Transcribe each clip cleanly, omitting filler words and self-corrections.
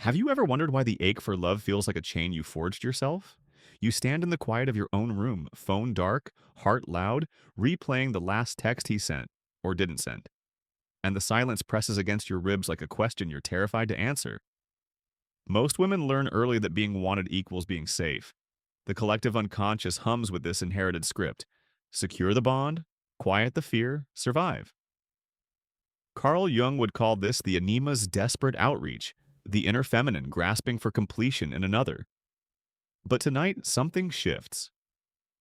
Have you ever wondered why the ache for love feels like a chain you forged yourself? You stand in the quiet of your own room, phone dark, heart loud, replaying the last text he sent or didn't send. And the silence presses against your ribs like a question you're terrified to answer. Most women learn early that being wanted equals being safe. The collective unconscious hums with this inherited script. Secure the bond, quiet the fear, survive. Carl Jung would call this the anema's desperate outreach, the inner feminine grasping for completion in another. But tonight, something shifts.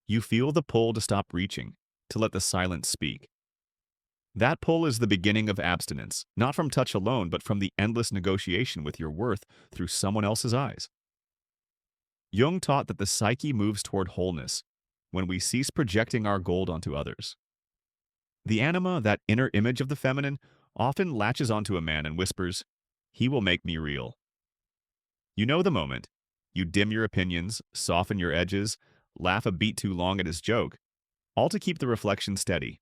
You feel the pull to stop reaching, to let the silence speak. That pull is the beginning of abstinence, not from touch alone, but from the endless negotiation with your worth through someone else's eyes. Jung taught that the psyche moves toward wholeness when we cease projecting our gold onto others. The anima, that inner image of the feminine, often latches onto a man and whispers, "He will make me real." You know the moment. You dim your opinions, soften your edges, laugh a beat too long at his joke, all to keep the reflection steady.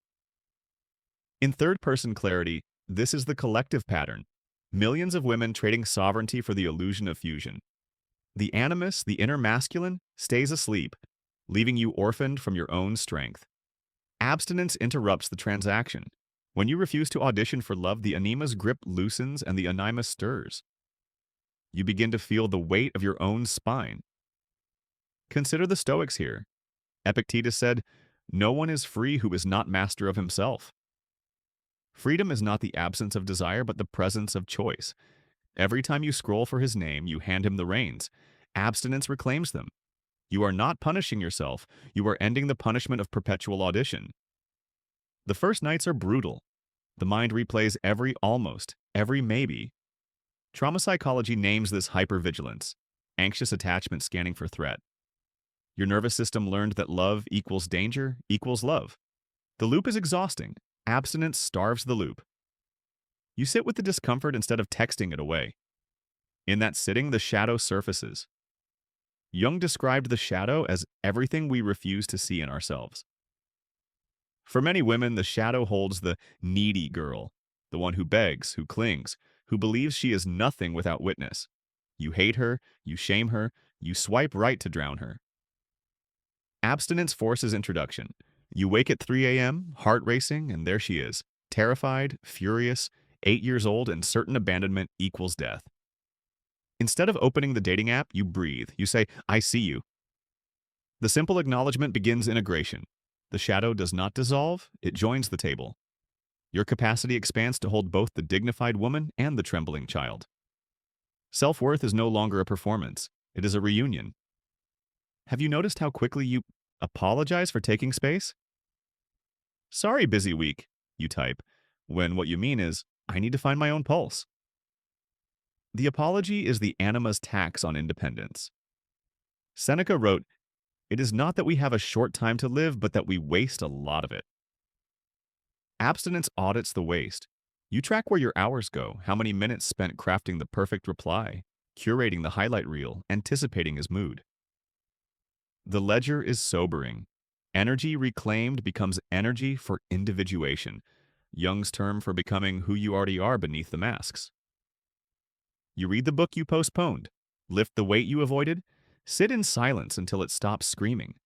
In third-person clarity, this is the collective pattern. Millions of women trading sovereignty for the illusion of fusion. The animus, the inner masculine, stays asleep, leaving you orphaned from your own strength. Abstinence interrupts the transaction. When you refuse to audition for love, the anema's grip loosens and the anima stirs. You begin to feel the weight of your own spine. Consider the Stoics here. Epictetus said, "No one is free who is not master of himself." Freedom is not the absence of desire, but the presence of choice. Every time you scroll for his name, you hand him the reins. Abstinence reclaims them. You are not punishing yourself. You are ending the punishment of perpetual audition. The first nights are brutal. The mind replays every almost, every maybe. Trauma psychology names this hypervigilance, anxious attachment scanning for threat. Your nervous system learned that love equals danger equals love. The loop is exhausting. Abstinence starves the loop. You sit with the discomfort instead of texting it away. In that sitting, the shadow surfaces. Jung described the shadow as everything we refuse to see in ourselves. For many women, the shadow holds the needy girl, the one who begs, who clings, who believes she is nothing without witness. You hate her, you shame her, you swipe right to drown her. Abstinence forces introduction. You wake at 3 a.m., heart racing, and there she is, terrified, furious, 8 years old, and certain abandonment equals death. Instead of opening the dating app, you breathe. You say, "I see you." The simple acknowledgement begins integration. The shadow does not dissolve, it joins the table. Your capacity expands to hold both the dignified woman and the trembling child. Self-worth is no longer a performance, it is a reunion. Have you noticed how quickly you apologize for taking space? "Sorry, busy week," you type, when what you mean is, "I need to find my own pulse." The apology is the anima's tax on independence. Seneca wrote, "It is not that we have a short time to live, but that we waste a lot of it." Abstinence audits the waste. You track where your hours go, how many minutes spent crafting the perfect reply, curating the highlight reel, anticipating his mood. The ledger is sobering. Energy reclaimed becomes energy for individuation, Jung's term for becoming who you already are beneath the masks. You read the book you postponed, lift the weight you avoided, sit in silence until it stops screaming.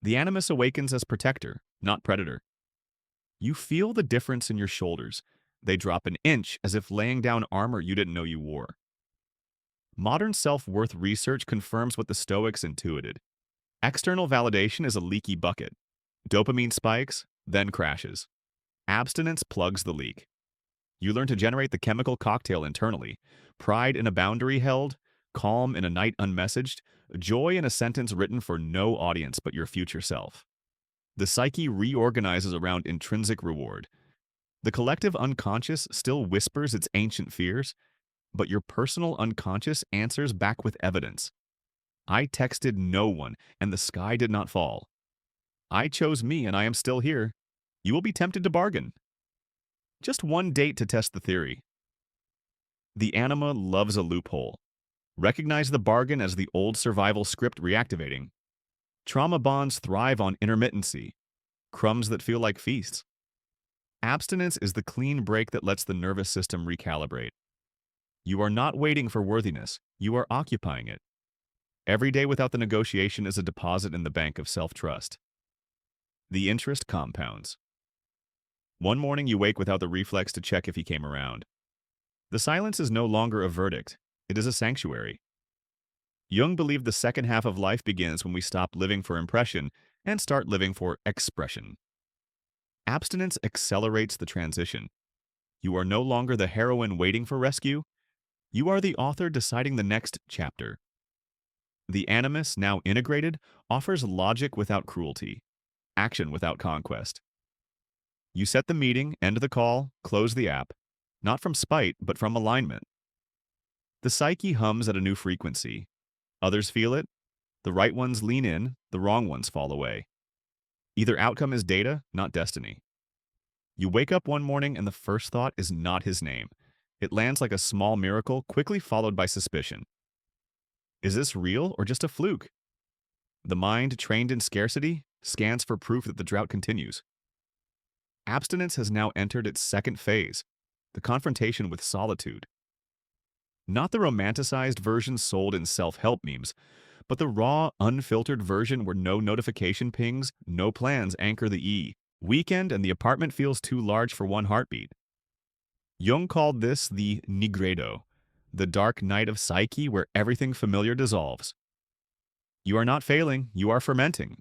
The animus awakens as protector, not predator. You feel the difference in your shoulders. They drop an inch as if laying down armor you didn't know you wore. Modern self-worth research confirms what the Stoics intuited. External validation is a leaky bucket. Dopamine spikes, then crashes. Abstinence plugs the leak. You learn to generate the chemical cocktail internally. Pride in a boundary held, calm in a night unmessaged, joy in a sentence written for no audience but your future self. The psyche reorganizes around intrinsic reward. The collective unconscious still whispers its ancient fears, but your personal unconscious answers back with evidence. I texted no one, and the sky did not fall. I chose me, and I am still here. You will be tempted to bargain. Just one date to test the theory. The anima loves a loophole. Recognize the bargain as the old survival script reactivating. Trauma bonds thrive on intermittency, crumbs that feel like feasts. Abstinence is the clean break that lets the nervous system recalibrate. You are not waiting for worthiness, you are occupying it. Every day without the negotiation is a deposit in the bank of self-trust. The interest compounds. One morning you wake without the reflex to check if he came around. The silence is no longer a verdict, it is a sanctuary. Jung believed the second half of life begins when we stop living for impression and start living for expression. Abstinence accelerates the transition. You are no longer the heroine waiting for rescue, you are the author deciding the next chapter. The animus, now integrated, offers logic without cruelty, action without conquest. You set the meeting, end the call, close the app, not from spite, but from alignment. The psyche hums at a new frequency. Others feel it. The right ones lean in, the wrong ones fall away. Either outcome is data, not destiny. You wake up one morning and the first thought is not his name. It lands like a small miracle, quickly followed by suspicion. Is this real or just a fluke? The mind, trained in scarcity, scans for proof that the drought continues. Abstinence has now entered its second phase, the confrontation with solitude. Not the romanticized version sold in self-help memes, but the raw, unfiltered version where no notification pings, no plans anchor the weekend and the apartment feels too large for one heartbeat. Jung called this the nigredo, the dark night of psyche where everything familiar dissolves. You are not failing, you are fermenting.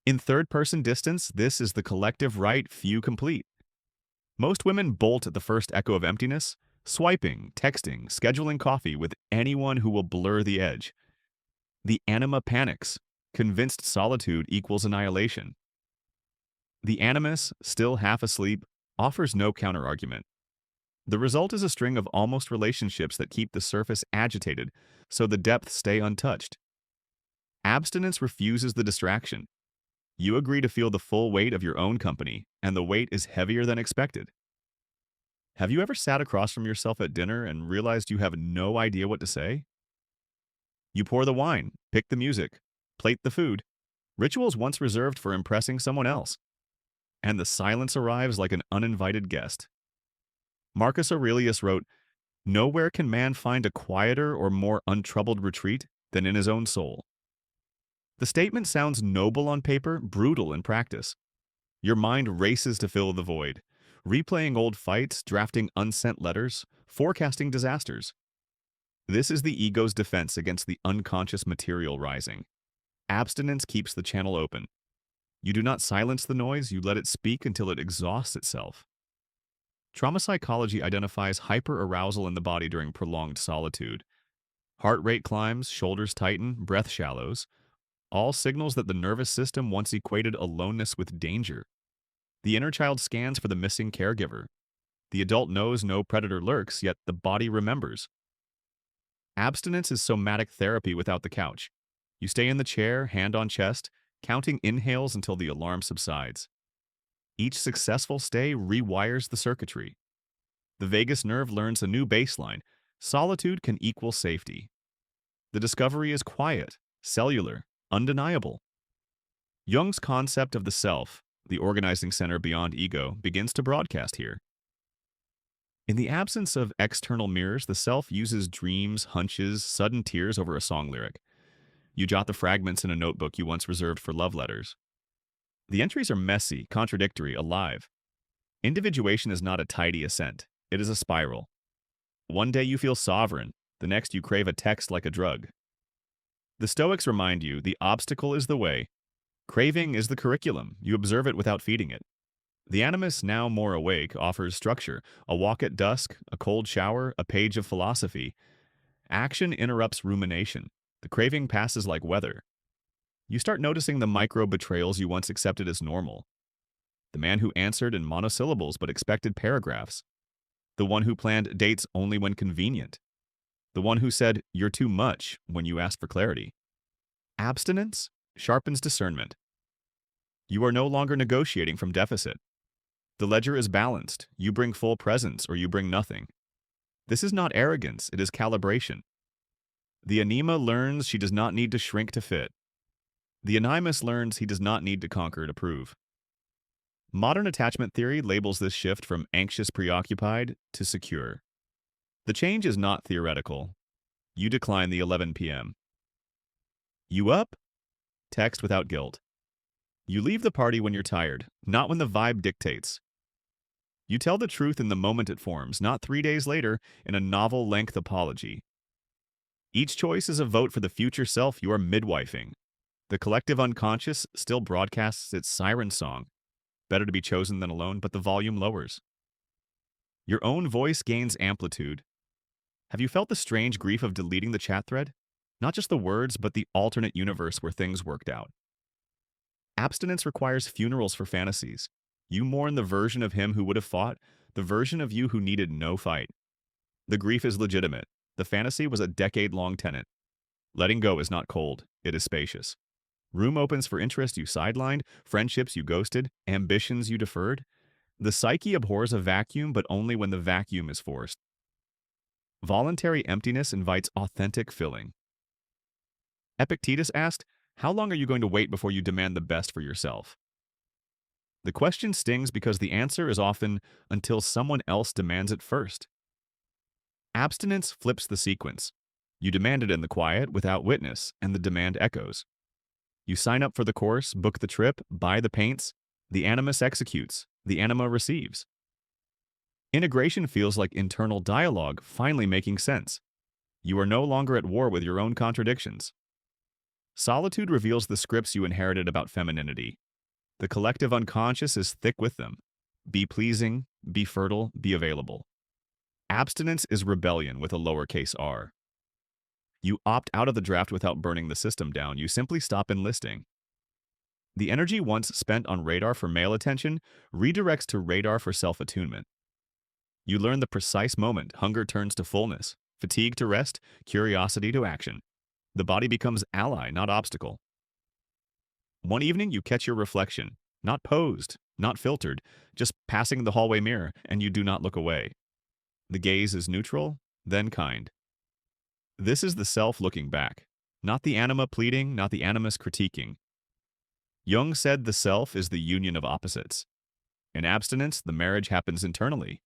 In third-person distance, this is the collective right few complete. Most women bolt at the first echo of emptiness, swiping, texting, scheduling coffee with anyone who will blur the edge. The anima panics, convinced solitude equals annihilation. The animus, still half asleep, offers no counterargument. The result is a string of almost relationships that keep the surface agitated, so the depths stay untouched. Abstinence refuses the distraction. You agree to feel the full weight of your own company, and the weight is heavier than expected. Have you ever sat across from yourself at dinner and realized you have no idea what to say? You pour the wine, pick the music, plate the food, rituals once reserved for impressing someone else. And the silence arrives like an uninvited guest. Marcus Aurelius wrote, "Nowhere can man find a quieter or more untroubled retreat than in his own soul." The statement sounds noble on paper, brutal in practice. Your mind races to fill the void, replaying old fights, drafting unsent letters, forecasting disasters. This is the ego's defense against the unconscious material rising. Abstinence keeps the channel open. You do not silence the noise, you let it speak until it exhausts itself. Trauma psychology identifies hyperarousal in the body during prolonged solitude. Heart rate climbs, shoulders tighten, breath shallows, all signals that the nervous system once equated aloneness with danger. The inner child scans for the missing caregiver. The adult knows no predator lurks, yet the body remembers. Abstinence is somatic therapy without the couch. You stay in the chair, hand on chest, counting inhales until the alarm subsides. Each successful stay rewires the circuitry. The vagus nerve learns a new baseline. Solitude can equal safety. The discovery is quiet, cellular, undeniable. Jung's concept of the self, the organizing center beyond ego, begins to broadcast here. In the absence of external mirrors, the self uses dreams, hunches, sudden tears over a song lyric. You jot the fragments in a notebook you once reserved for love letters. The entries are messy, contradictory, alive. Individuation is not a tidy ascent. It is a spiral. One day you feel sovereign, the next you crave a text like a drug. The Stoics remind you the obstacle is the way. Craving is the curriculum. You observe it without feeding it. The animus, now more awake, offers structure, a walk at dusk, a cold shower, a page of philosophy. Action interrupts rumination. The craving passes like weather. You start noticing the micro-betrayals you once accepted as normal. The man who answered in monosyllables but expected paragraphs. The one who planned dates only when convenient. The one who said, "You're too much," when you asked for clarity. Abstinence sharpens discernment. You are no longer negotiating from deficit. The ledger is balanced. You bring full presence or you bring nothing. This is not arrogance, it is calibration. The anima learns she does not need to shrink to fit. The animus learns he does not need to conquer to prove. Modern attachment theory labels this shift from anxious preoccupied to secure. The change is not theoretical. You decline the 11 p.m. You up? Text without guilt. You leave the party when you're tired, not when the vibe dictates. You tell the truth in the moment it forms, not 3 days later in a novel-length apology. Each choice is a vote for the future self you are midwifing. The collective unconscious still broadcasts its siren song. Better to be chosen than alone, but the volume lowers. Your own voice gains amplitude. Have you felt the strange grief of deleting the chat thread? Not just the words, but the alternate universe where things worked out. Abstinence requires funerals for fantasies. You mourn the version of him who would have fought, the version of you who needed no fight. The grief is legitimate. The fantasy was a decade-long tenet. Letting go is not cold, it is spacious. Room opens for interest you sidelined, friendships you ghosted, ambitions you deferred. The psyche abhors a vacuum, but only when the vacuum is forced. Voluntary emptiness invites authentic filling. Epictetus asked, "How long are you going to wait before you demand the best for yourself?" The question stings because the answer is often until someone else demands it first. Abstinence flips the sequence. You demand it in the quiet, without witness, and the demand echoes. You sign up for the course, book the trip, buy the paints. The animus executes. The anima receives. Integration feels like internal dialogue finally making sense. You are no longer at war with your own contradictions. Solitude reveals the scripts you inherited about femininity. The collective unconscious is thick with them. Be pleasing, be fertile, be available. Abstinence is rebellion with a lowercase r. You opt out of the draft without burning the system down. You simply stop enlisting. The energy once spent on radar for male attention redirects to radar for self-attunement. You learn the precise moment hunger turns to fullness, fatigue to rest, curiosity to action. The body becomes ally, not obstacle. One evening, you catch your reflection, not posed, not filtered, just passing the hallway mirror, and you do not look away. The gaze is neutral, then kind. This is the self looking back, not the anima pleading, not the animus critiquing. Jung said the self is the union of opposites. In abstinence, the marriage happens internally.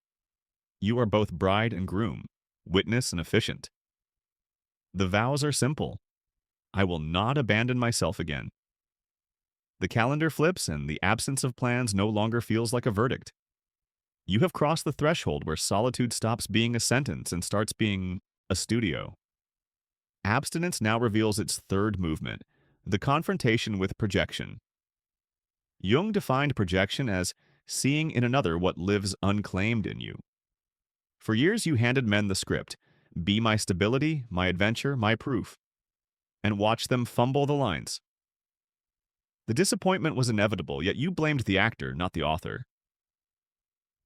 You are both bride and groom, witness and officiant. The vows are simple. I will not abandon myself again. The calendar flips and the absence of plans no longer feels like a verdict. You have crossed the threshold where solitude stops being a sentence and starts being a studio. Abstinence now reveals its third movement, the confrontation with projection. Jung defined projection as seeing in another what lives unclaimed in you. For years you handed men the script, be my stability, my adventure, my proof, and watched them fumble the lines. The disappointment was inevitable, yet you blamed the actor, not the author.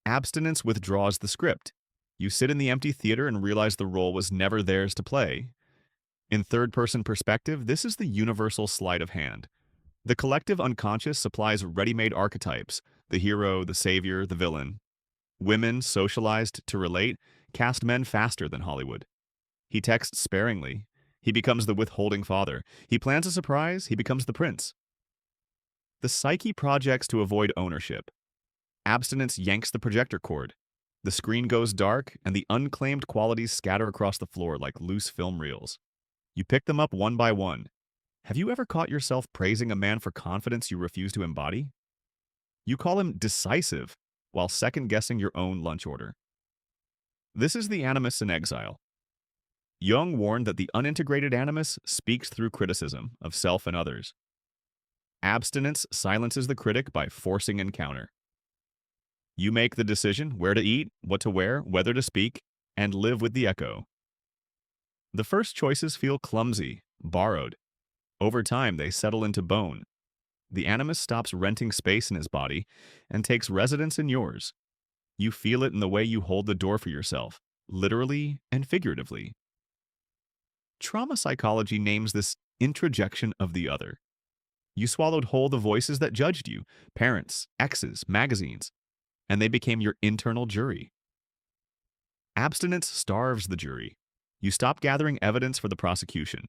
Abstinence withdraws the script. You sit in the empty theater and realize the role was never theirs to play. In third-person perspective, this is the universal sleight of hand. The collective unconscious supplies ready-made archetypes, the hero, the savior, the villain. Women, socialized to relate, cast men faster than Hollywood. He texts sparingly. He becomes the withholding father. He plans a surprise. He becomes the prince. The psyche projects to avoid ownership. Abstinence yanks the projector cord. The screen goes dark, and the unclaimed qualities scatter across the floor like loose film reels. You pick them up one by one. Have you ever caught yourself praising a man for confidence you refuse to embody? You call him decisive while second-guessing your own lunch order. This is the animus in exile. Jung warned that the unintegrated animus speaks through criticism of self and others. Abstinence silences the critic by forcing encounter. You make the decision where to eat, what to wear, whether to speak, and live with the echo. The first choices feel clumsy, borrowed. Over time, they settle into bone. The animus stops renting space in his body and takes residence in yours. You feel it in the way you hold the door for yourself, literally and figuratively. Trauma psychology names this introjection of the other. You swallowed whole the voices that judged you, parents, exes, magazines, and they became your internal jury. Abstinence starves the jury. You stop gathering evidence for the prosecution.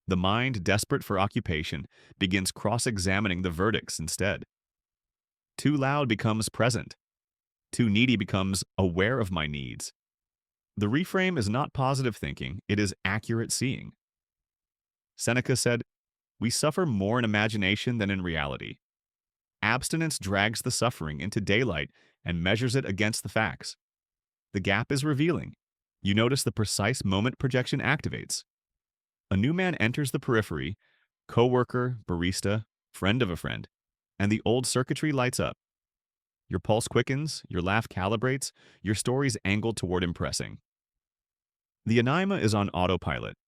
The mind, desperate for occupation, begins cross-examining the verdicts instead. Too loud becomes present. Too needy becomes aware of my needs. The reframe is not positive thinking, it is accurate seeing. Seneca said, "We suffer more in imagination than in reality." Abstinence drags the suffering into daylight and measures it against the facts. The gap is revealing. You notice the precise moment projection activates. A new man enters the periphery, coworker, barista, friend of a friend, and the old circuitry lights up. Your pulse quickens, your laugh calibrates, your story's angled toward impressing. The anima is on autopilot.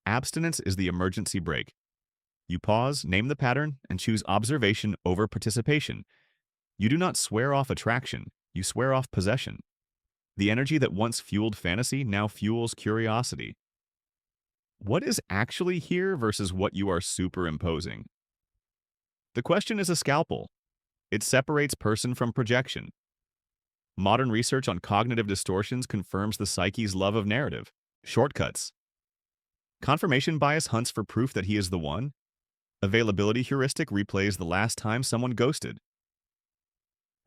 Abstinence is the emergency brake. You pause, name the pattern, and choose observation over participation. You do not swear off attraction, you swear off possession. The energy that once fueled fantasy now fuels curiosity. What is actually here versus what you are superimposing? The question is a scalpel. It separates person from projection. Modern research on cognitive distortions confirms the psyche's love of narrative. Shortcuts. Confirmation bias hunts for proof that he is the one. Availability heuristic replays the last time someone ghosted.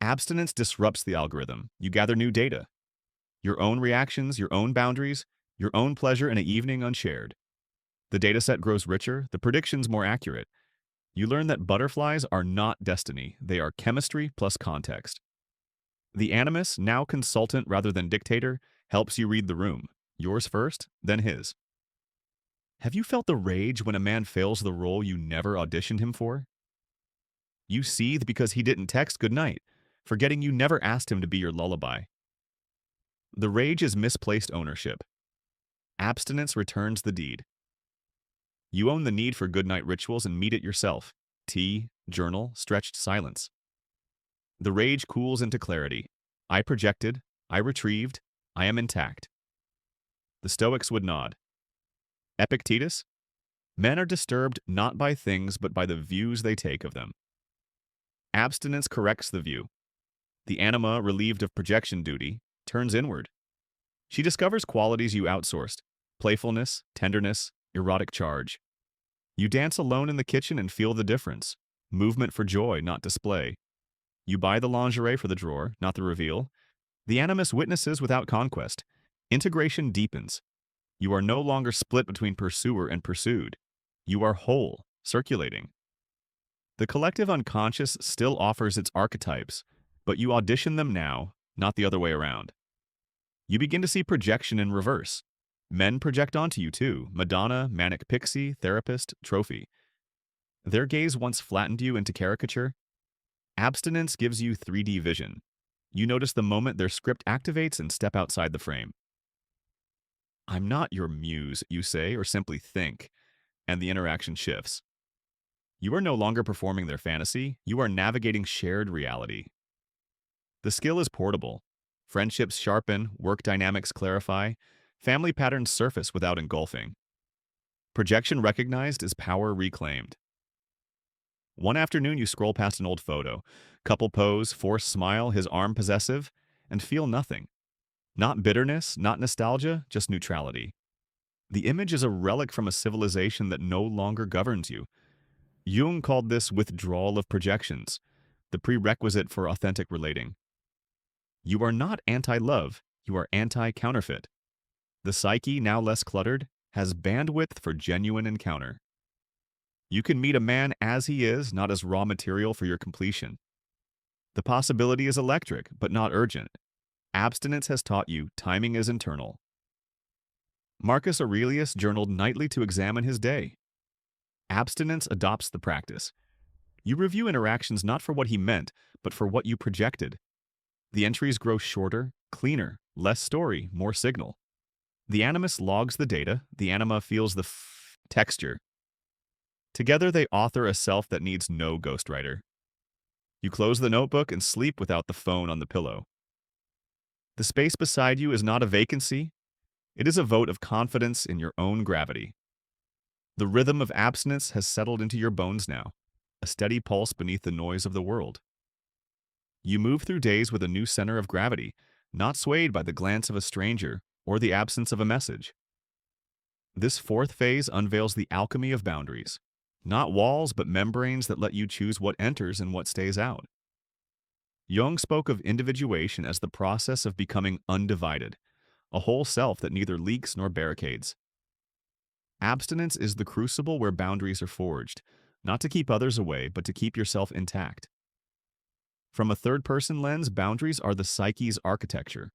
Abstinence disrupts the algorithm. You gather new data. Your own reactions, your own boundaries, your own pleasure in an evening unshared. The dataset grows richer, the predictions more accurate. You learn that butterflies are not destiny, they are chemistry plus context. The animus, now consultant rather than dictator, helps you read the room. Yours first, then his. Have you felt the rage when a man fails the role you never auditioned him for? You seethe because he didn't text goodnight, forgetting you never asked him to be your lullaby. The rage is misplaced ownership. Abstinence returns the deed. You own the need for goodnight rituals and meet it yourself. Tea, journal, stretched silence. The rage cools into clarity. I projected, I retrieved, I am intact. The Stoics would nod. Epictetus? Men are disturbed not by things but by the views they take of them. Abstinence corrects the view. The anima, relieved of projection duty, turns inward. She discovers qualities you outsourced: playfulness, tenderness, erotic charge. You dance alone in the kitchen and feel the difference. Movement for joy, not display. You buy the lingerie for the drawer, not the reveal. The animus witnesses without conquest. Integration deepens. You are no longer split between pursuer and pursued. You are whole, circulating. The collective unconscious still offers its archetypes, but you audition them now, not the other way around. You begin to see projection in reverse. Men project onto you too: Madonna, manic pixie, therapist, trophy. Their gaze once flattened you into caricature. Abstinence gives you 3D vision. You notice the moment their script activates and step outside the frame. I'm not your muse, you say, or simply think, and the interaction shifts. You are no longer performing their fantasy, you are navigating shared reality. The skill is portable. Friendships sharpen, work dynamics clarify, family patterns surface without engulfing. Projection recognized is power reclaimed. One afternoon you scroll past an old photo, couple pose, forced smile, his arm possessive, and feel nothing. Not bitterness, not nostalgia, just neutrality. The image is a relic from a civilization that no longer governs you. Jung called this withdrawal of projections, the prerequisite for authentic relating. You are not anti-love, you are anti-counterfeit. The psyche, now less cluttered, has bandwidth for genuine encounter. You can meet a man as he is, not as raw material for your completion. The possibility is electric, but not urgent. Abstinence has taught you timing is internal. Marcus Aurelius journaled nightly to examine his day. Abstinence adopts the practice. You review interactions not for what he meant, but for what you projected. The entries grow shorter, cleaner, less story, more signal. The animus logs the data, the anima feels the texture. Together they author a self that needs no ghostwriter. You close the notebook and sleep without the phone on the pillow. The space beside you is not a vacancy, it is a vote of confidence in your own gravity. The rhythm of abstinence has settled into your bones now, a steady pulse beneath the noise of the world. You move through days with a new center of gravity, not swayed by the glance of a stranger or the absence of a message. This fourth phase unveils the alchemy of boundaries. Not walls, but membranes that let you choose what enters and what stays out. Jung spoke of individuation as the process of becoming undivided, a whole self that neither leaks nor barricades. Abstinence is the crucible where boundaries are forged, not to keep others away, but to keep yourself intact. From a third-person lens, boundaries are the psyche's architecture,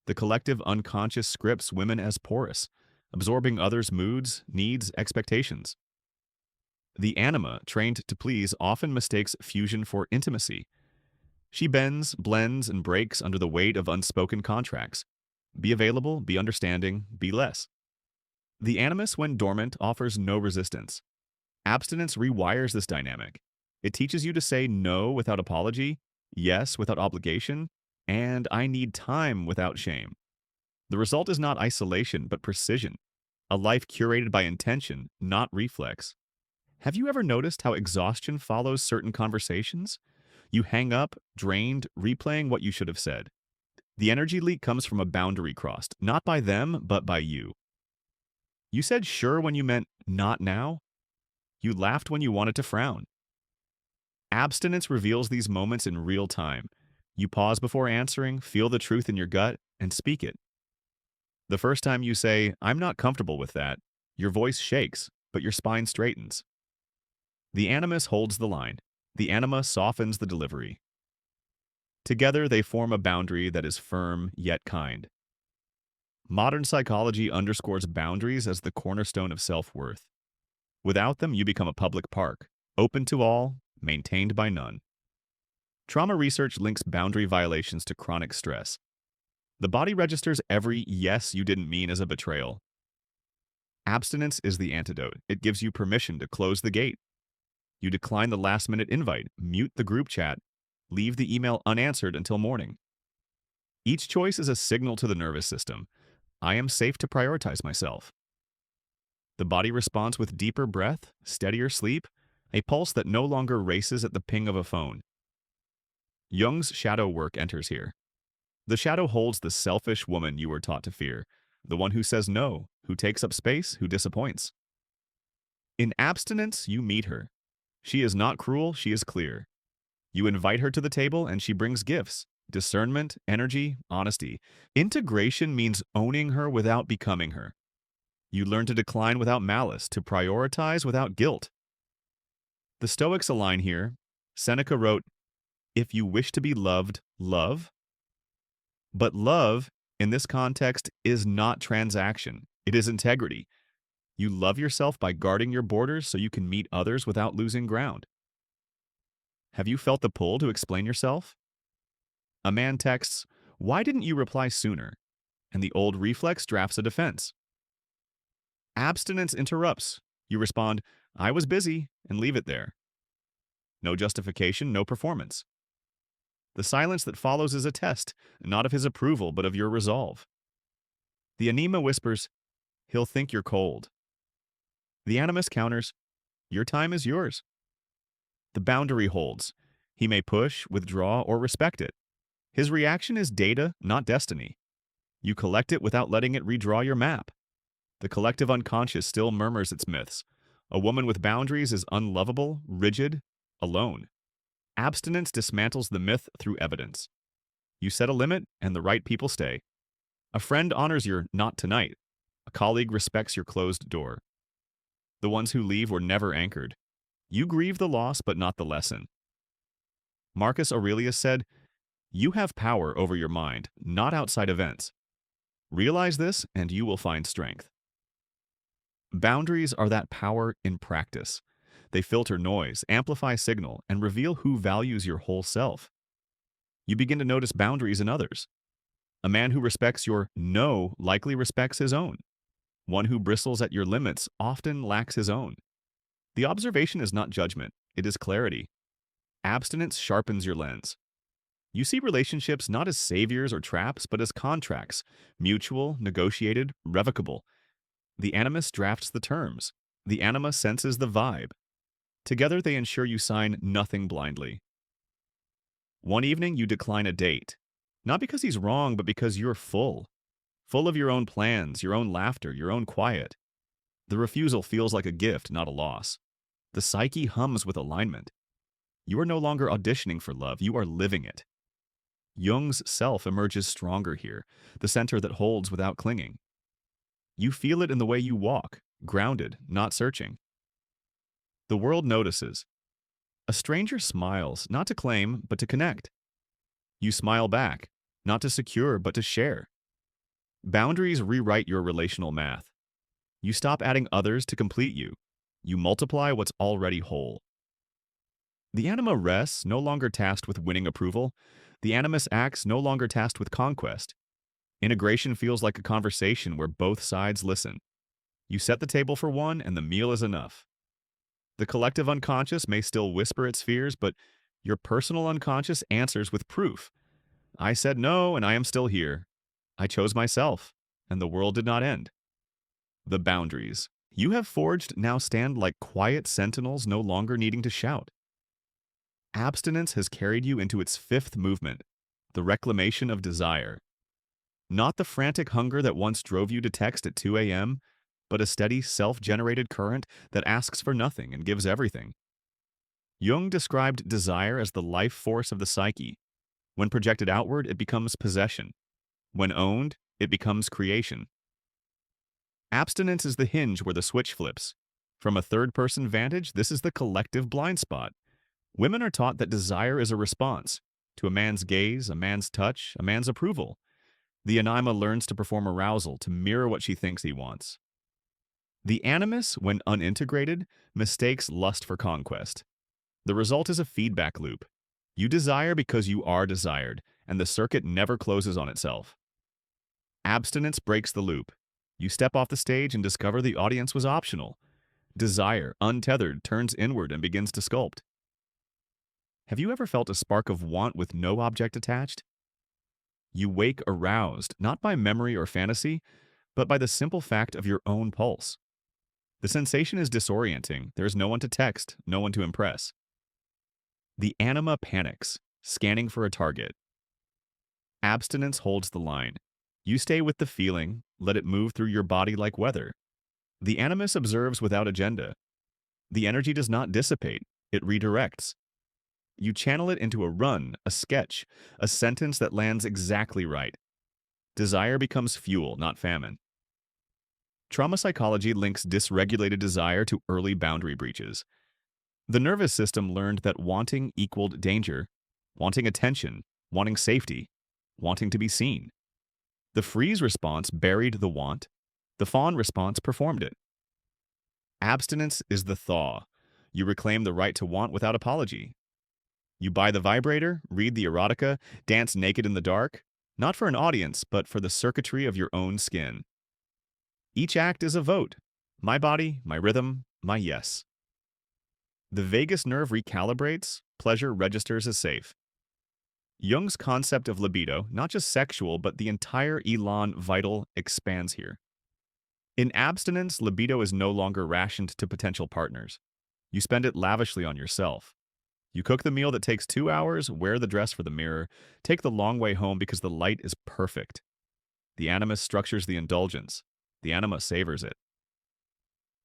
the collective unconscious scripts women as porous, absorbing others' moods, needs, expectations. The anima, trained to please, often mistakes fusion for intimacy. She bends, blends, and breaks under the weight of unspoken contracts. Be available, be understanding, be less. The animus, when dormant, offers no resistance. Abstinence rewires this dynamic. It teaches you to say no without apology, yes without obligation, and I need time without shame. The result is not isolation, but precision. A life curated by intention, not reflex. Have you ever noticed how exhaustion follows certain conversations? You hang up, drained, replaying what you should have said. The energy leak comes from a boundary crossed, not by them, but by you. You said sure when you meant not now. You laughed when you wanted to frown. Abstinence reveals these moments in real time. You pause before answering, feel the truth in your gut, and speak it. The first time you say, I'm not comfortable with that, your voice shakes, but your spine straightens. The animus holds the line. The anima softens the delivery. Together, they form a boundary that is firm yet kind. Modern psychology underscores boundaries as the cornerstone of self-worth. Without them, you become a public park, open to all, maintained by none. Trauma research links boundary violations to chronic stress. The body registers every yes you didn't mean as a betrayal. Abstinence is the antidote. It gives you permission to close the gate. You decline the last-minute invite, mute the group chat, leave the email unanswered until morning. Each choice is a signal to the nervous system. I am safe to prioritize myself. The body responds with deeper breath, steadier sleep, a pulse that no longer races at the ping of a phone. Jung's shadow work enters here. The shadow holds the selfish woman you were taught to fear, the one who says no, who takes up space, who disappoints. In abstinence, you meet her. She is not cruel, she is clear. You invite her to the table and she brings gifts, discernment, energy, honesty. Integration means owning her without becoming her. You learn to decline without malice, to prioritize without guilt. The Stoics align here. Seneca wrote, "If you wish to be loved, love." But love, in this context, is not transaction. It is integrity. You love yourself by guarding your borders so you can meet others without losing ground. Have you felt the pull to explain yourself? A man texts, "Why didn't you reply sooner?" And the old reflex drafts a defense. Abstinence interrupts. You respond, "I was busy," and leave it there. No justification, no performance. The silence that follows is a test, not of his approval, but of your resolve. The anima whispers, "He'll think you're cold." The animus counters, "Your time is yours." The boundary holds. He may push, withdraw, or respect it. His reaction is data, not destiny. You collect it without letting it redraw your map. The collective unconscious still murmurs its myths. A woman with boundaries is unlovable, rigid, alone. Abstinence dismantles the myth through evidence. You set a limit, and the right people stay. A friend honors your "not tonight." A colleague respects your closed door. The ones who leave were never anchored. You grieve the loss, but not the lesson. Marcus Aurelius said, "You have power over your mind, not outside events. Realize this, and you will find strength." Boundaries are that power in practice. They filter noise, amplify signal, and reveal who values your whole self. You begin to notice boundaries in others. A man who respects your no likely respects his own. One who bristles at your limits often lacks his own. The observation is not judgment, it is clarity. Abstinence sharpens your lens. You see relationships not as saviors or traps, but as contracts, mutual, negotiated, revocable. The animus drafts the terms. The anima senses the vibe. Together they ensure you sign nothing blindly. One evening you decline a date. Not because he's wrong, but because you're full. Full of your own plans, your own laughter, your own quiet. The refusal feels like a gift, not a loss. The psyche hums with alignment. You are no longer auditioning for love, you are living it. Jung's self emerges stronger here, the center that holds without clinging. You feel it in the way you walk, grounded, not searching. The world notices. A stranger smiles, not to claim, but to connect. You smile back, not to secure, but to share. Boundaries rewrite your relational math. You stop adding others to complete you. You multiply what's already whole. The anima rests, no longer tasked with winning approval. The animus acts, no longer tasked with conquest. Integration feels like a conversation where both sides listen. You set the table for one, and the meal is enough. The collective unconscious may still whisper its fears, but your personal unconscious answers with proof. I said no, and I am still here. I chose myself, and the world did not end. The boundaries you have forged now stand like quiet sentinels, no longer needing to shout. Abstinence has carried you into its fifth movement, the reclamation of desire. Not the frantic hunger that once drove you to text at 2 a.m., but a steady, self-generated current that asks for nothing and gives everything. Jung described desire as the life force of the psyche. When projected outward, it becomes possession. When owned, it becomes creation. Abstinence is the hinge where the switch flips. From a third-person vantage, this is the collective blind spot. Women are taught that desire is a response to a man's gaze, a man's touch, a man's approval. The anima learns to perform arousal to mirror what she thinks he wants. The animus, when unintegrated, mistakes lust for conquest. The result is a feedback loop. You desire because you are desired, and the circuit never closes on itself. Abstinence breaks the loop. You step off the stage and discover the audience was optional. Desire, untethered, turns inward and begins to sculpt. Have you ever felt a spark of want with no object attached? You wake aroused, not by memory or fantasy, but by the simple fact of your own pulse. The sensation is disorienting. There is no one to text, no one to impress. The anima panics, scanning for a target. Abstinence holds the line. You stay with the feeling, let it move through your body like weather. The animus observes without agenda. The energy does not dissipate, it redirects. You channel it into a run, a sketch, a sentence that lands exactly right. Desire becomes fuel, not famine. Trauma psychology links dysregulated desire to early boundary breaches. The nervous system learned that wanting equaled danger, wanting attention, wanting safety, wanting to be seen. The freeze response buried the want. The fawn response performed it. Abstinence is the thaw. You reclaim the right to want without apology. You buy the vibrator, read the erotica, dance naked in the dark, not for an audience, but for the circuitry of your own skin. Each act is a vote. My body, my rhythm, my yes. The vagus nerve recalibrates, pleasure registers as safe. Jung's concept of libido, not just sexual, but the entire elan vital, expands here. In abstinence, libido is no longer rationed to potential partners. You spend it lavishly on yourself. You cook the meal that takes 2 hours, wear the dress for the mirror, take the long way home because the light is perfect. The animus structures the indulgence. The anima savors it.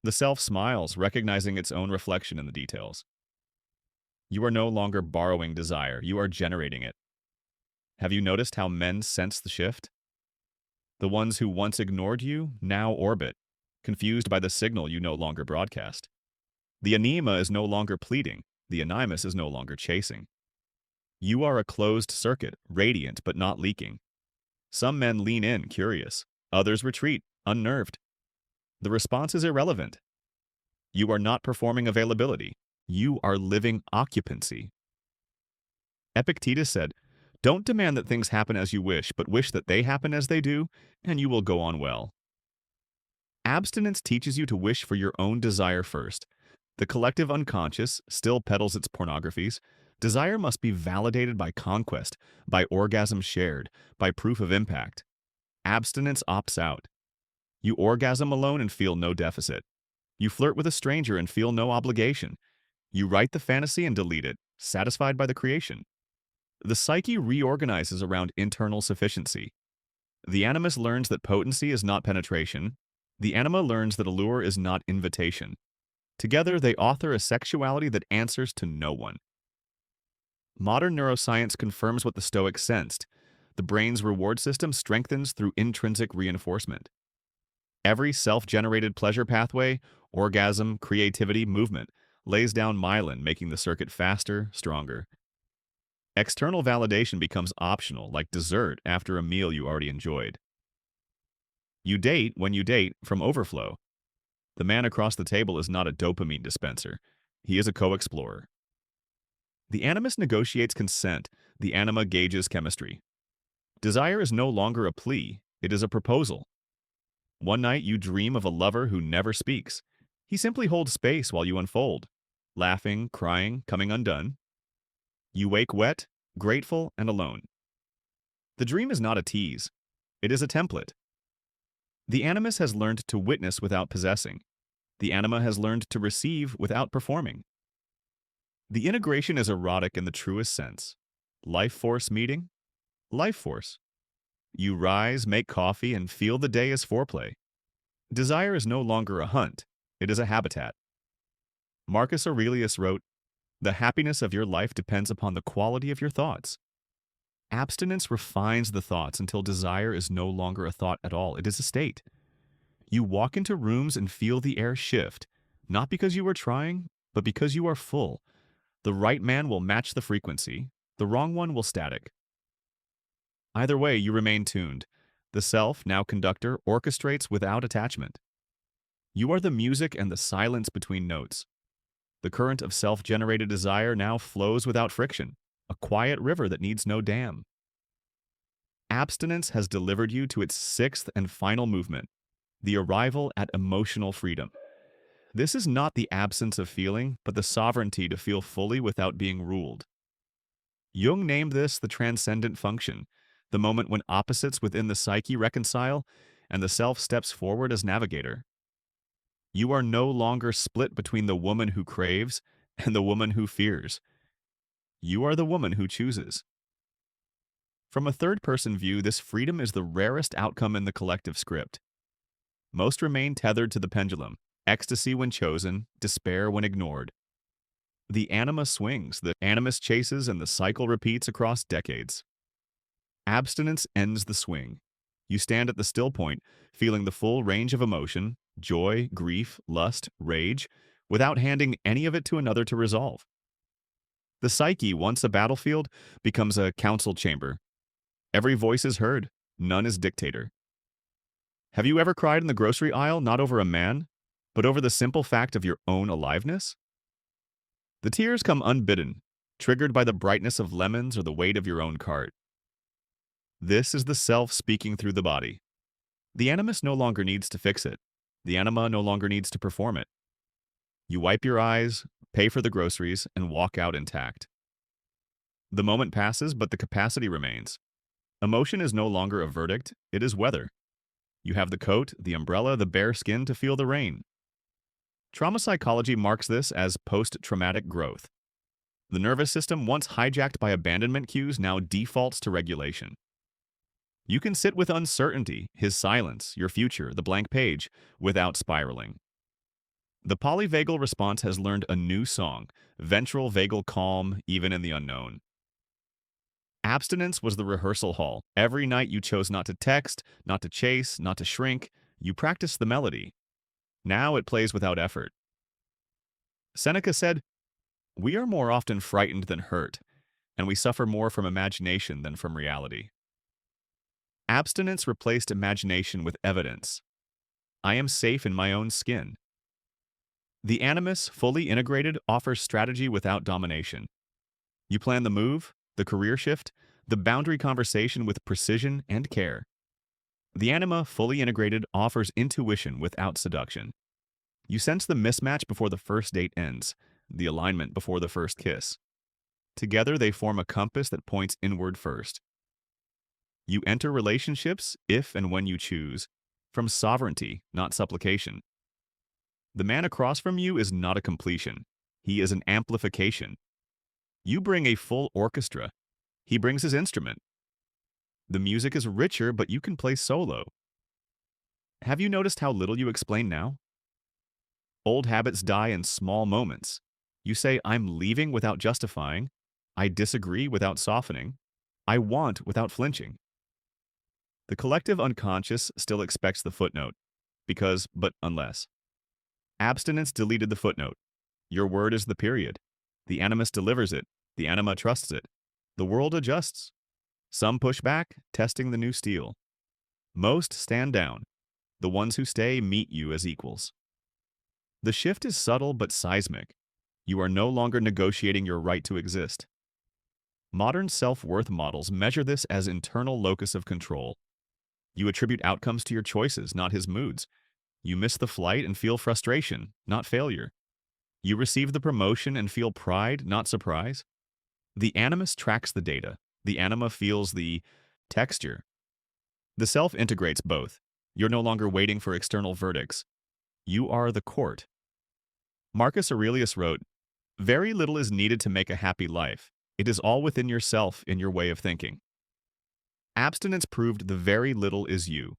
The self smiles, recognizing its own reflection in the details. You are no longer borrowing desire, you are generating it. Have you noticed how men sense the shift? The ones who once ignored you now orbit, confused by the signal you no longer broadcast. The anima is no longer pleading, the animus is no longer chasing. You are a closed circuit, radiant but not leaking. Some men lean in, curious. Others retreat, unnerved. The response is irrelevant. You are not performing availability. You are living occupancy. Epictetus said, "Don't demand that things happen as you wish, but wish that they happen as they do, and you will go on well." Abstinence teaches you to wish for your own desire first. The collective unconscious still peddles its pornographies. Desire must be validated by conquest, by orgasm shared, by proof of impact. Abstinence opts out. You orgasm alone and feel no deficit. You flirt with a stranger and feel no obligation. You write the fantasy and delete it, satisfied by the creation. The psyche reorganizes around internal sufficiency. The animus learns that potency is not penetration. The anima learns that allure is not invitation. Together, they author a sexuality that answers to no one. Modern neuroscience confirms what the Stoics sensed. The brain's reward system strengthens through intrinsic reinforcement. Every self-generated pleasure pathway, orgasm, creativity, movement, lays down myelin, making the circuit faster, stronger. External validation becomes optional, like dessert after a meal you already enjoyed. You date when you date from overflow. The man across the table is not a dopamine dispenser. He is a co-explorer. The animus negotiates consent. The anima gauges chemistry. Desire is no longer a plea. It is a proposal. One night you dream of a lover who never speaks. He simply holds space while you unfold, laughing, crying, coming undone. You wake wet, grateful, and alone. The dream is not a tease. It is a template. The animus has learned to witness without possessing. The anima has learned to receive without performing. The integration is erotic in the truest sense. Life force meeting? Life force. You rise, make coffee, and feel the day as foreplay. Desire is no longer a hunt. It is a habitat. Marcus Aurelius wrote, "The happiness of your life depends upon the quality of your thoughts." Abstinence refines the thoughts until desire is no longer a thought at all. It is a state. You walk into rooms and feel the air shift, not because you are trying, but because you are full. The right man will match the frequency. The wrong one will static. Either way, you remain tuned. The self, now conductor, orchestrates without attachment. You are the music and the silence between notes. The current of self-generated desire now flows without friction, a quiet river that needs no dam. Abstinence has delivered you to its sixth and final movement, the arrival at emotional freedom. This is not the absence of feeling, but the sovereignty to feel fully without being ruled. Jung named this the transcendent function, the moment when opposites within the psyche reconcile and the self steps forward as navigator. You are no longer split between the woman who craves and the woman who fears. You are the woman who chooses. From a third-person view, this freedom is the rarest outcome in the collective script. Most remain tethered to the pendulum, ecstasy when chosen, despair when ignored. The anima swings, the animus chases, and the cycle repeats across decades. Abstinence ends the swing. You stand at the still point, feeling the full range of emotion, joy, grief, lust, rage, without handing any of it to another to resolve. The psyche, once a battlefield, becomes a council chamber. Every voice is heard, none is dictator. Have you ever cried in the grocery aisle not over a man, but over the simple fact of your own aliveness? The tears come unbidden, triggered by the brightness of lemons or the weight of your own cart. This is the self speaking through the body. The animus no longer needs to fix it. The anima no longer needs to perform it. You wipe your eyes, pay for the groceries, and walk out intact. The moment passes, but the capacity remains. Emotion is no longer a verdict, it is weather. You have the coat, the umbrella, the bare skin to feel the rain. Trauma psychology marks this as post-traumatic growth. The nervous system, once hijacked by abandonment cues, now defaults to regulation. You can sit with uncertainty, his silence, your future, the blank page, without spiraling. The polyvagal response has learned a new song, ventral vagal calm, even in the unknown. Abstinence was the rehearsal hall. Every night you chose not to text, not to chase, not to shrink. You practiced the melody. Now it plays without effort. Seneca said, "We are more often frightened than hurt, and we suffer more from imagination than from reality." Abstinence replaced imagination with evidence. I am safe in my own skin. The animus, fully integrated, offers strategy without domination. You plan the move, the career shift, the boundary conversation with precision and care. The anima, fully integrated, offers intuition without seduction. You sense the mismatch before the first date ends, the alignment before the first kiss. Together they form a compass that points inward first. You enter relationships, if and when you choose, from sovereignty, not supplication. The man across from you is not a completion. He is an amplification. You bring a full orchestra. He brings his instrument. The music is richer, but you can play solo. Have you noticed how little you explain now? Old habits die in small moments. You say, "I'm leaving," without justifying. I disagree without softening. I want without flinching. The collective unconscious still expects the footnote, because, but unless. Abstinence deleted the footnote. Your word is the period. The animus delivers it. The anima trusts it. The world adjusts. Some push back, testing the new steel. Most stand down. The ones who stay meet you as equals. The shift is subtle but seismic. You are no longer negotiating your right to exist. Modern self-worth models measure this as internal locus of control. You attribute outcomes to your choices, not his moods. You miss the flight and feel frustration, not failure. You receive the promotion and feel pride, not surprise. The animus tracks the data. The anima feels the texture. The self integrates both. You're no longer waiting for external verdicts. You are the court. Marcus Aurelius wrote, "Very little is needed to make a happy life. It is all within yourself in your way of thinking." Abstinence proved the very little is you.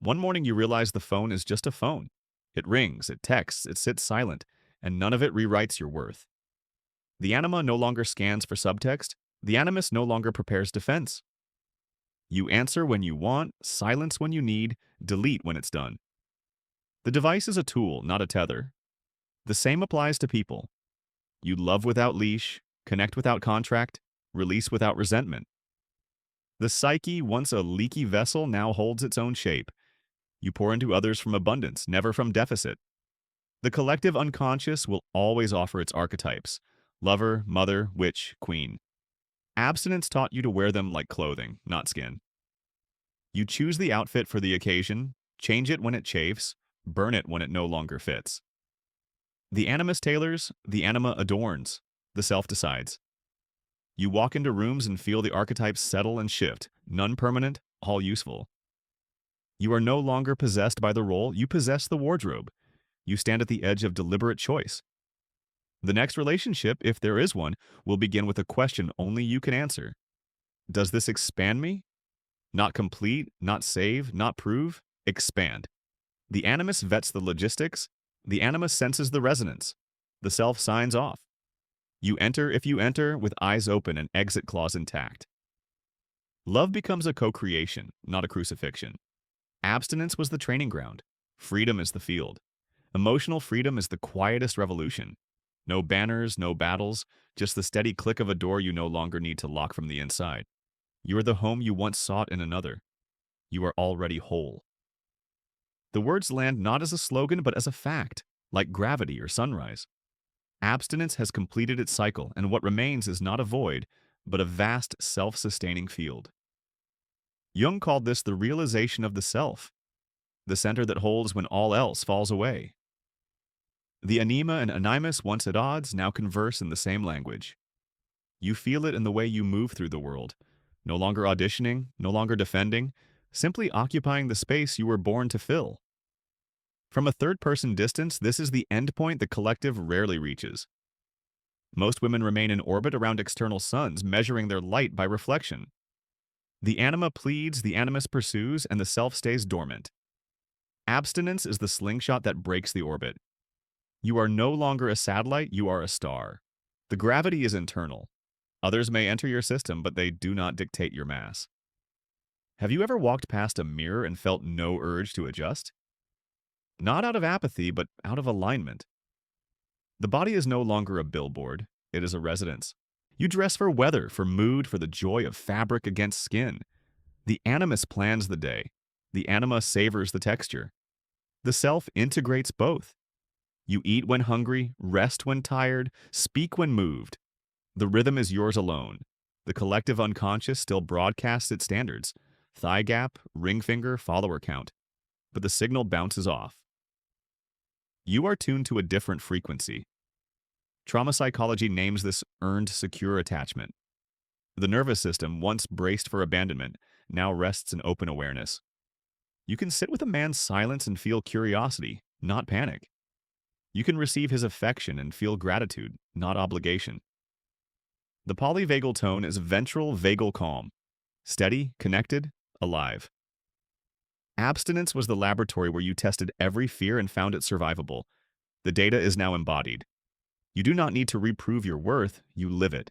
One morning you realize the phone is just a phone. It rings, it texts, it sits silent, and none of it rewrites your worth. The anima no longer scans for subtext. The animus no longer prepares defense. You answer when you want, silence when you need, delete when it's done. The device is a tool, not a tether. The same applies to people. You love without leash, connect without contract, release without resentment. The psyche, once a leaky vessel, now holds its own shape. You pour into others from abundance, never from deficit. The collective unconscious will always offer its archetypes: lover, mother, witch, queen. Abstinence taught you to wear them like clothing, not skin. You choose the outfit for the occasion, change it when it chafes, burn it when it no longer fits. The animus tailors, the anima adorns, the self decides. You walk into rooms and feel the archetypes settle and shift, none permanent, all useful. You are no longer possessed by the role, you possess the wardrobe. You stand at the edge of deliberate choice. The next relationship, if there is one, will begin with a question only you can answer. Does this expand me? Not complete, not save, not prove, expand. The animus vets the logistics. The anima senses the resonance. The self signs off. You enter if you enter with eyes open and exit clause intact. Love becomes a co-creation, not a crucifixion. Abstinence was the training ground. Freedom is the field. Emotional freedom is the quietest revolution. No banners, no battles, just the steady click of a door you no longer need to lock from the inside. You are the home you once sought in another. You are already whole. The words land not as a slogan but as a fact, like gravity or sunrise. Abstinence has completed its cycle, and what remains is not a void, but a vast self-sustaining field. Jung called this the realization of the self, the center that holds when all else falls away. The anima and animus, once at odds, now converse in the same language. You feel it in the way you move through the world, no longer auditioning, no longer defending, simply occupying the space you were born to fill. From a third-person distance, this is the endpoint the collective rarely reaches. Most women remain in orbit around external suns, measuring their light by reflection. The anima pleads, the animus pursues, and the self stays dormant. Abstinence is the slingshot that breaks the orbit. You are no longer a satellite, you are a star. The gravity is internal. Others may enter your system, but they do not dictate your mass. Have you ever walked past a mirror and felt no urge to adjust? Not out of apathy, but out of alignment. The body is no longer a billboard, it is a residence. You dress for weather, for mood, for the joy of fabric against skin. The animus plans the day. The anima savors the texture. The self integrates both. You eat when hungry, rest when tired, speak when moved. The rhythm is yours alone. The collective unconscious still broadcasts its standards: thigh gap, ring finger, follower count. But the signal bounces off. You are tuned to a different frequency. Trauma psychology names this earned secure attachment. The nervous system, once braced for abandonment, now rests in open awareness. You can sit with a man's silence and feel curiosity, not panic. You can receive his affection and feel gratitude, not obligation. The polyvagal tone is ventral vagal calm, steady, connected, alive. Abstinence was the laboratory where you tested every fear and found it survivable. The data is now embodied. You do not need to reprove your worth, you live it.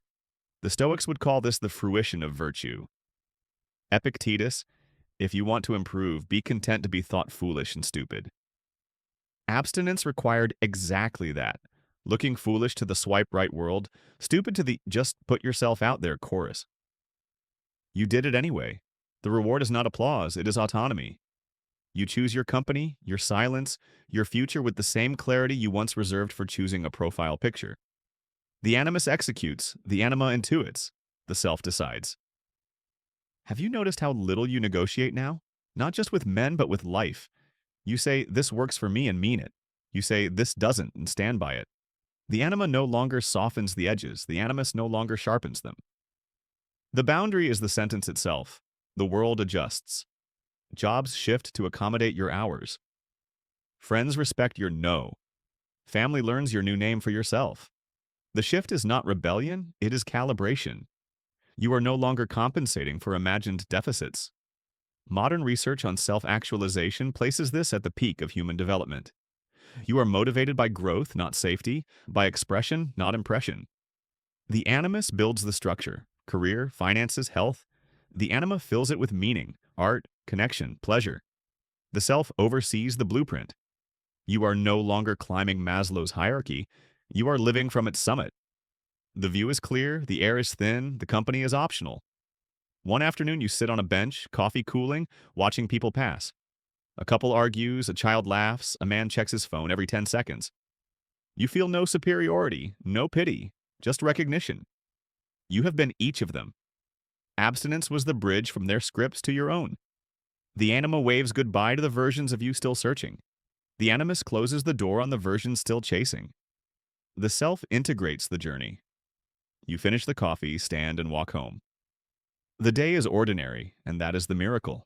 The Stoics would call this the fruition of virtue. Epictetus, if you want to improve, be content to be thought foolish and stupid. Abstinence required exactly that. Looking foolish to the swipe right world, stupid to the just put yourself out there chorus. You did it anyway. The reward is not applause, it is autonomy. You choose your company, your silence, your future with the same clarity you once reserved for choosing a profile picture. The animus executes, the anima intuits, the self decides. Have you noticed how little you negotiate now? Not just with men, but with life. You say, this works for me and mean it. You say, this doesn't and stand by it. The anima no longer softens the edges, the animus no longer sharpens them. The boundary is the sentence itself. The world adjusts. Jobs shift to accommodate your hours. Friends respect your no. Family learns your new name for yourself. The shift is not rebellion, it is calibration. You are no longer compensating for imagined deficits. Modern research on self-actualization places this at the peak of human development. You are motivated by growth, not safety, by expression, not impression. The animus builds the structure, career, finances, health. The anima fills it with meaning, art, connection, pleasure. The self oversees the blueprint. You are no longer climbing Maslow's hierarchy, you are living from its summit. The view is clear, the air is thin, the company is optional. One afternoon you sit on a bench, coffee cooling, watching people pass. A couple argues, a child laughs, a man checks his phone every 10 seconds. You feel no superiority, no pity, just recognition. You have been each of them. Abstinence was the bridge from their scripts to your own. The anima waves goodbye to the versions of you still searching. The animus closes the door on the versions still chasing. The self integrates the journey. You finish the coffee, stand, and walk home. The day is ordinary, and that is the miracle.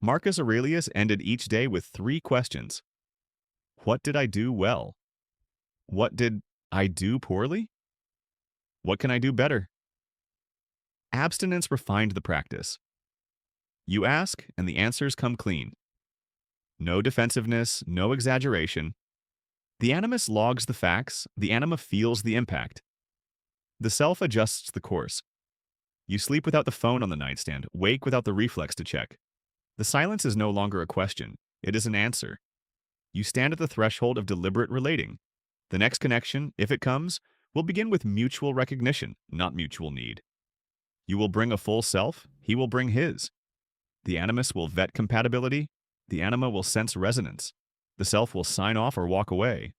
Marcus Aurelius ended each day with 3 questions. What did I do well? What did I do poorly? What can I do better? Abstinence refined the practice. You ask, and the answers come clean. No defensiveness, no exaggeration. The animus logs the facts, the anima feels the impact. The self adjusts the course. You sleep without the phone on the nightstand, wake without the reflex to check. The silence is no longer a question, it is an answer. You stand at the threshold of deliberate relating. The next connection, if it comes, will begin with mutual recognition, not mutual need. You will bring a full self, he will bring his. The animus will vet compatibility, the anima will sense resonance. The self will sign off or walk away.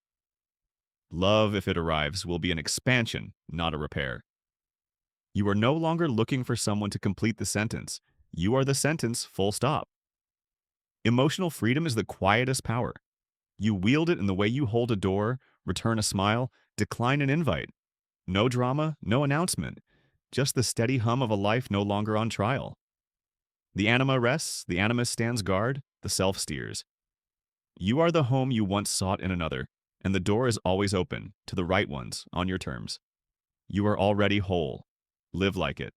Love, if it arrives, will be an expansion, not a repair. You are no longer looking for someone to complete the sentence. You are the sentence, full stop. Emotional freedom is the quietest power. You wield it in the way you hold a door, return a smile, decline an invite. No drama, no announcement, just the steady hum of a life no longer on trial. The anima rests, the animus stands guard, the self steers. You are the home you once sought in another, and the door is always open, to the right ones, on your terms. You are already whole. Live like it.